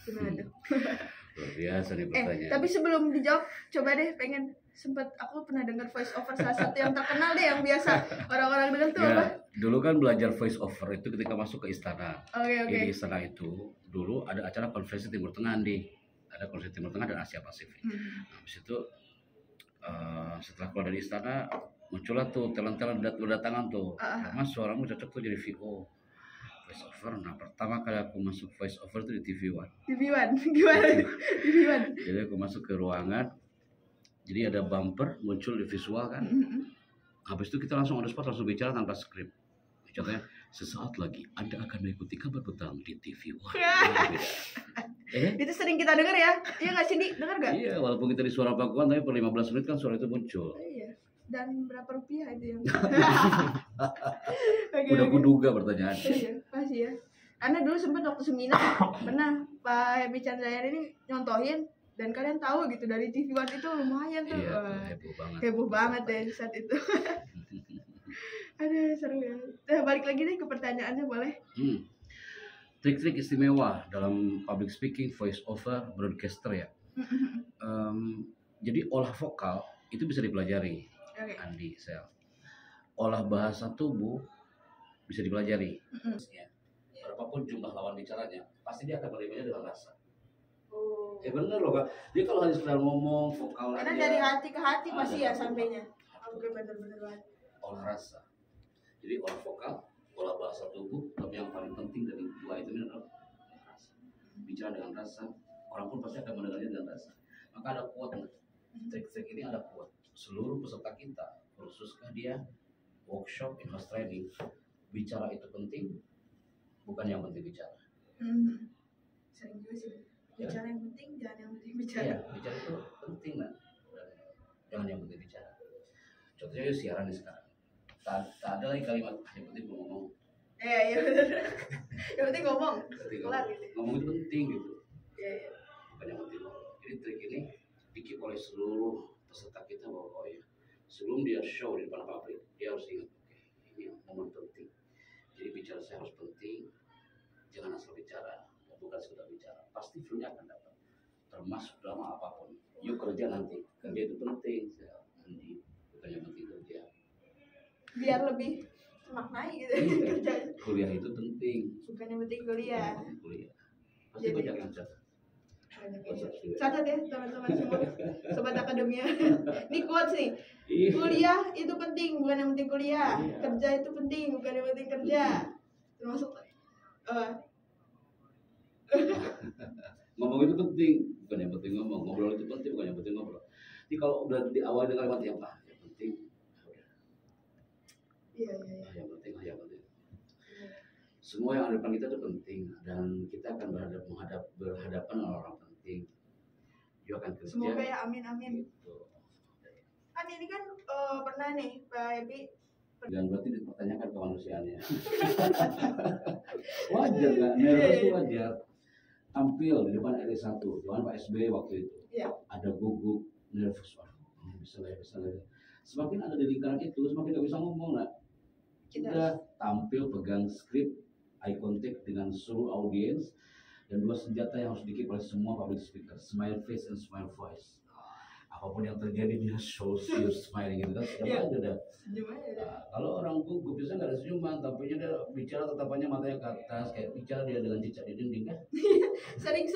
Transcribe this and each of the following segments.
Gimana tuh? Luar biasa nih pertanyaan. Tapi sebelum dijawab, coba deh pengen aku pernah dengar voice over salah satu yang terkenal deh yang biasa orang-orang dengar tuh apa? Dulu kan belajar voice over itu ketika masuk ke istana. Okay. Di istana itu dulu ada acara konferensi Timur Tengah ada konferensi Timur Tengah dan Asia Pasifik. Habis itu setelah keluar dari istana muncullah tuh talent-talent berdatangan tuh. Mas suaramu cocok tuh jadi VO. Voice over. Nah, pertama kali aku masuk voice over itu di TV One. TV1 gimana? TV1. Jadi aku masuk ke ruangan. Jadi ada bumper muncul di visual kan. Habis itu kita langsung on the spot langsung bicara tanpa skrip. Contohnya, sesaat lagi Anda akan mengikuti kabar petang di TV One. Itu sering kita dengar ya? Iya nggak sih, Di? Dengar nggak? Iya, walaupun kita di suara pakuan, tapi per 15 menit kan suara itu muncul. Iya. Dan berapa rupiah itu yang? Udah kuduga pertanyaannya. Iya, pasti ya. Karena dulu sempat waktu seminar pernah Pak Happy Chandrayani ini nyontohin. Dan kalian tahu gitu dari TV One itu lumayan tuh. Iya, heboh banget. Heboh banget deh saat itu. Aduh, seru ya. Balik lagi nih ke pertanyaannya boleh? Trik-trik istimewa dalam public speaking, voice over, broadcaster ya. Jadi olah vokal itu bisa dipelajari. Andi, Sel. Olah bahasa tubuh bisa dipelajari. Berapapun jumlah lawan bicaranya, pasti dia akan menerimanya dengan rasa. Bener loh Kak. Dia kalau hanya sekedar ngomong vokal karena aja, dari hati ke hati pasti ya sampainya. Oke, bener-bener banget. Olah rasa. Jadi olah vokal, olah bahasa tubuh, tapi yang paling penting dari dua itu adalah rasa. Bicara dengan rasa, orang pun pasti akan mendengarnya dengan rasa. Maka ada quote, trik-trik ini ada quote. Seluruh peserta kita, khususnya dia workshop, in-house training, bicara itu penting, bukan yang penting bicara. Sering juga sih. Bicara yang penting, jangan yang penting bicara. Iya, bicara itu penting lah. Jangan yang penting bicara. Contohnya siaran sekarang. Tak ada lagi kalimat yang penting ngomong. Iya benar. Yang penting ngomong. Ngomong itu penting gitu. Iya. Bukan yang penting ngomong. Jadi trik ini dikit oleh seluruh peserta kita bahwa sebelum dia show di depan publik, dia harus ingat, ini momen penting. Jadi bicara saya harus penting. Jangan asal bicara. Bukan sekedar bicara, pasti view-nya akan dapat. Termasuk drama apapun. Yuk kerja nanti, kerja itu penting. Nanti bukan yang penting kerja. Biar lebih maknai gitu. Kerja. Kuliah itu penting. Bukan yang penting kuliah. Kuliah. Pasti banyak yang catat. Catat ya teman-teman semua, sobat akademia. Ini quotes nih. Kuliah itu penting, bukan yang penting kuliah. Kerja itu penting, bukan yang penting kerja. Termasuk ngomong itu penting, bukan yang penting ngomong. Ngobrol itu penting, bukan yang penting ngobrol. Jadi kalau udah di awal dengan kalimat yang penting, Iya. Yang penting. Semua yang ada di depan kita itu penting dan kita akan berhadapan dengan orang penting. Dia akan kerja. Semoga ya, amin. Gitu. Kan ini kan pernah nih Pak Ebi. Dan berarti dipertanyakan kemanusiaannya. Wajar nggak? Nervous itu wajar. Tampil di depan RI1, depan Pak SBY waktu itu. Iya. Ada gugup, nervous. Bisa nggak ya. Semakin ada di lingkaran itu, semakin nggak bisa ngomong nggak. Kita tampil pegang skrip, eye contact dengan seluruh audiens, dan dua senjata yang harus dikeep oleh semua public speaker, smile face and smile voice. Apapun yang terjadi dia show you smiling gitu kan, senyum aja dah. Kalau orang gugup biasanya nggak ada senyuman, tampaknya dia bicara tatapannya matanya ke atas, kayak bicara dia dengan cicak di dinding kan. Sering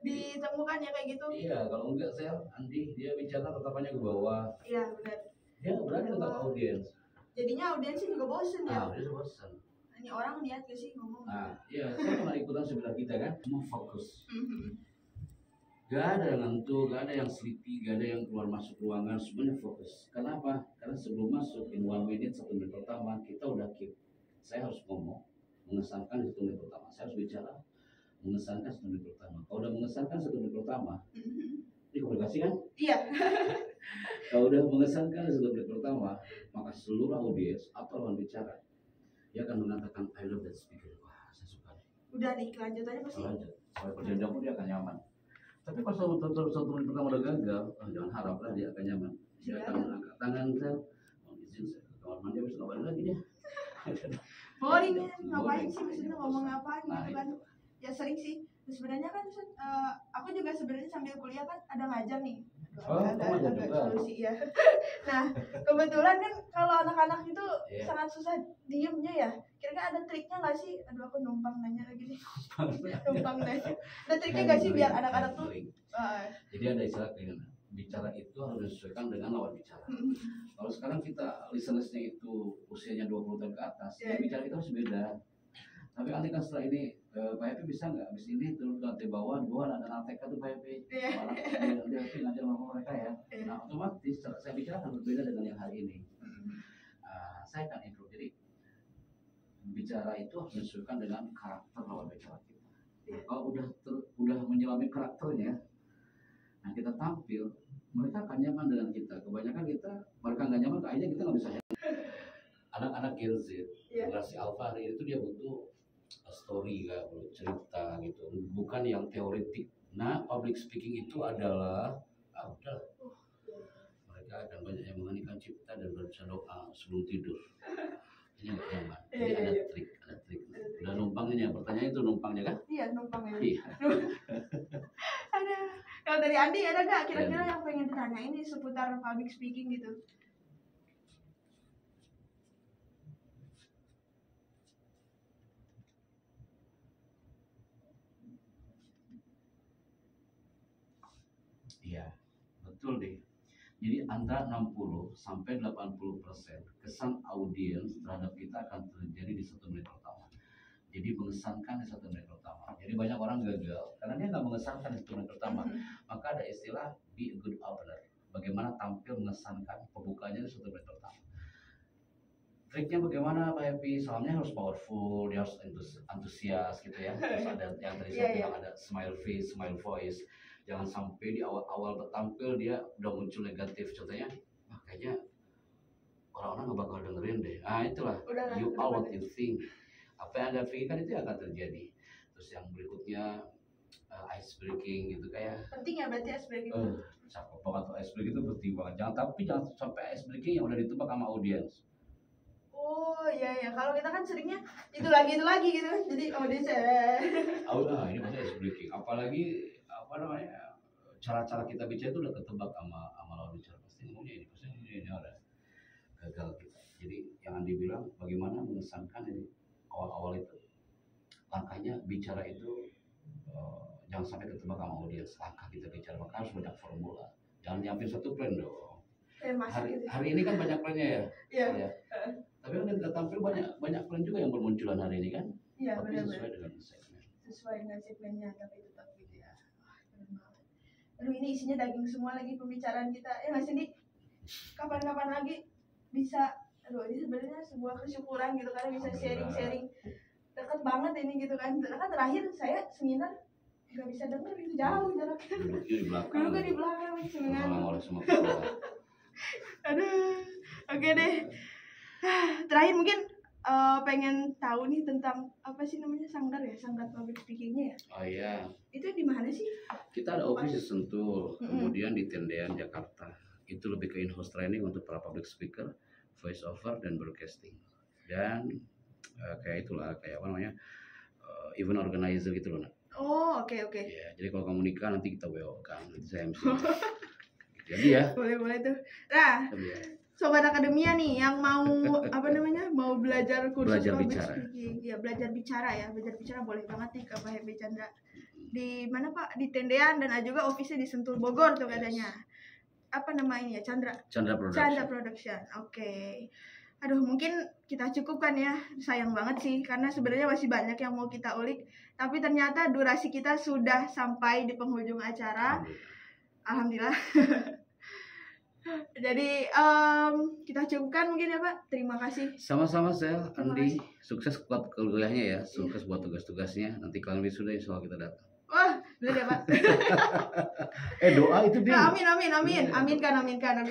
ditemukan ya kayak gitu. Iya, kalau enggak Andi dia bicara tatapannya ke bawah. Iya benar. Dia nggak berani tetap audiens. Jadinya audiensnya juga bosen ya. Dia bosen. Ini orang lihat gak sih ngomong? Iya, saya pernah ikutan seminar kita kan, semua fokus. Gak ada yang ngantuk, gak ada yang sleepy, gak ada yang keluar masuk ruangan, semuanya fokus. Kenapa? Karena sebelum masuk, in 1 minute, 1 menit pertama, kita udah keep. Saya harus ngomong, mengesankan di 1 menit pertama. Saya harus bicara, mengesankan 1 menit pertama. Kalau udah mengesankan 1 menit pertama, ini komunikasi kan? Iya. Kalau udah mengesankan 1 menit pertama, maka seluruh audiens atau lawan bicara, dia akan mengatakan, I love that speaker. Wah, saya suka nih. Udah nih, kelanjutannya pasti. Lanjut. Sampai perjanjian pun dia akan nyaman. Tapi kalau 1 menit pertama udah gagal, jangan haraplah dia akan nyaman. Dia akan mengangkat tangan, saya mau izin saya ke kamar mandi, habis ngapain lagi dia? Boring ya, ngapain sih maksudnya ngomong apaan gitu kan? Ya sering sih Terus sebenarnya kan aku juga sebenarnya sambil kuliah kan ada ngajar nih. Ngajar juga. Solusi ya. Nah, kebetulan kan kalau anak-anak itu sangat susah diemnya ya. Kira-kira ada triknya nggak sih? Aduh, aku numpang nanya lagi nih. Numpang nanya. Ada triknya nggak sih biar anak-anak tuh? Jadi ada istilah kayak bicara itu harus disesuaikan dengan lawan bicara. Kalau sekarang kita listenersnya itu usianya 20 tahun ke atas, ya bicara kita harus beda. Tapi nanti kan setelah ini Pak Happy bisa nggak habis ini turun ke lantai bawah, di bawah ada anak TK tuh Pak Happy, nanti Happy ngajar sama mereka ya. Nah otomatis saya bicara akan berbeda dengan yang hari ini. Saya akan improve. Jadi bicara itu harus disesuaikan dengan karakter lawan bicara kita. Kalau udah menyelami karakternya, nah kita tampil, mereka akan nyaman dengan kita. Kebanyakan mereka nggak nyaman, akhirnya kita nggak bisa. Anak-anak Gen Z, generasi Alpha hari itu dia butuh story, perlu cerita gitu, bukan yang teoretik. Nah, public speaking itu adalah udah mereka akan banyak yang menganikan cipta dan berbaca doa sebelum tidur. Ini nggak nyaman. Jadi ada trik. Udah numpangnya, pertanyaan itu numpangnya kan? Iya, numpangnya. Iya. Ada. Kalau dari Andi ada nggak kira-kira yang pengen ditanyain seputar public speaking gitu? Iya, betul deh. Jadi antara 60 sampai 80% kesan audiens terhadap kita akan terjadi di 1 menit pertama. Jadi mengesankan di 1 menit pertama. Jadi banyak orang gagal karena dia nggak mengesankan di 1 menit pertama. Maka ada istilah be a good opener. Bagaimana tampil mengesankan pembukanya di 1 menit pertama. Triknya bagaimana Pak Happy? Soalnya harus powerful, dia harus antusias gitu ya. Terus ada yang tadi saya bilang ada smile face, smile voice. Jangan sampai di awal tampil dia udah muncul negatif. Contohnya, kayaknya orang-orang gak bakal dengerin deh. Nah itulah, you are what you think. Apa yang Anda pikirkan itu akan terjadi. Terus yang berikutnya ice breaking gitu kayak. Penting ya berarti ice breaking. Cakep banget, ice breaking itu penting banget. Jangan sampai ice breaking yang udah ditebak sama audiens. Oh iya, kalau kita kan seringnya itu lagi gitu. Jadi audiens ini pasti ice breaking. Apalagi cara-cara kita bicara itu udah ketebak sama lawan bicara, pasti ngomongnya ini ada gagal kita. Jadi yang Andi bilang bagaimana mengesankan ini awal-awal itu langkahnya bicara itu jangan sampai ketebak sama audiens. Langkah kita bicara maka harus banyak formula, jangan nyiapin satu plan dong. Hari ini kan banyak plannya ya. Iya. Tapi kan kita tampil banyak plan juga yang bermunculan hari ini kan. Iya, tapi benar. Sesuai dengan segmennya tapi tetap gitu ya. Aduh, ini isinya daging semua lagi pembicaraan kita. Mas Indi, kapan-kapan lagi bisa, ini sebenarnya sebuah kesyukuran gitu karena bisa sharing-sharing. Dekat banget ini gitu kan. Karena terakhir saya seminar nggak bisa dengar itu jauh jaraknya. Dulu di belakang seminar. Aduh, oke deh. Terakhir mungkin pengen tahu nih tentang apa sih namanya Sanggar public speakingnya ya. Oh iya. Itu di mana sih? Kita ada office di Sentul, kemudian di Tendean Jakarta. Itu lebih ke in-house training untuk para public speaker, voice over dan broadcasting. Dan kayak apa namanya event organizer gitu loh. Oh oke. Ya, jadi kalau kamu nikah nanti kita WO kan, nanti saya MC. Jadi ya. Boleh tuh. Nah. Sobat Akademia nih yang mau mau belajar kursus public speaking, belajar bicara boleh banget nih ke Pak Happy Chandra. Di mana Pak? Di Tendean dan juga office di Sentul Bogor tuh katanya. Apa nama ini ya? Chandra Production. Oke. Aduh, mungkin kita cukupkan ya. Sayang banget sih karena sebenarnya masih banyak yang mau kita ulik, tapi ternyata durasi kita sudah sampai di penghujung acara. Alhamdulillah. Jadi kita cukupkan mungkin ya Pak. Terima kasih. Sama-sama Andi. Sukses buat kuliahnya ya. Sukses buat tugas-tugasnya. Nanti kalian wisuda insya Allah kita datang. Wah, benar ya Pak. Doa itu dia. Amin. Aminkan.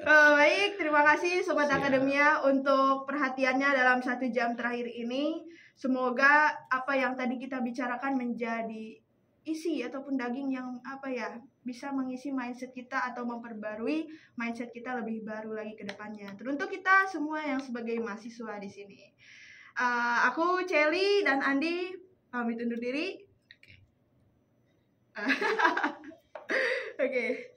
Baik, terima kasih Sobat Akademia untuk perhatiannya dalam 1 jam terakhir ini. Semoga apa yang tadi kita bicarakan menjadi isi ataupun daging yang bisa mengisi mindset kita atau memperbarui mindset kita lebih baru lagi ke depannya. Teruntuk kita semua yang sebagai mahasiswa di sini. Aku Celi dan Andi pamit undur diri. Oke.